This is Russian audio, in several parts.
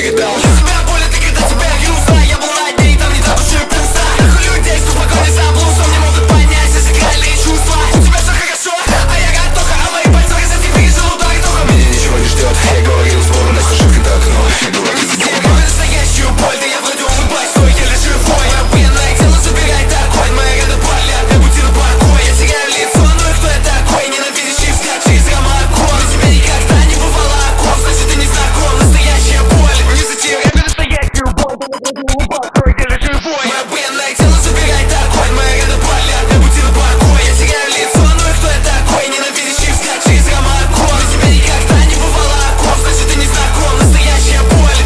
передал. Для тебя боль это когда тебя грустно. Я был на дне и там не так уж и пусто. Нахуй людей, кто спокойно за блузом, не могут понять все сакральные чувства. У тебя все хорошо, а я готоха, а мои пальцы разоти пережил удар итогом. Меня ничего не ждет, я говорил сбору, настежит когда окно. Настоящую боль, да я вроде улыбаюсь, но я лишь живой. Мое пьяное тело забирает огонь, моя рана болят, на пути на покой. Я теряю лицо, ну и кто я такой? Ненавидящий взгляд через ромакон. На тебя никогда не бывало окон, значит ты не знаком. Настоящая боль, не затирай настоящую боль, да я вроде улыбаюсь, но я лишь живой. Мое пьяное тело забирает огонь, моя рана болят, на пути на покой. Я теряю лицо, ну и кто я такой? Ненавидящий взгляд через ромакон. На тебя никогда не бывало окон, значит ты не знаком. Настоящая боль.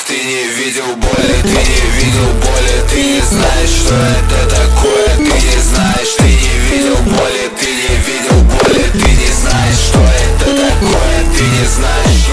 Ты не видел боли, ты не видел боли, ты не знаешь, что это такое. Ты не знаешь, ты не видел боли, ты не видел боли, ты не знаешь, что это такое. Ты не знаешь.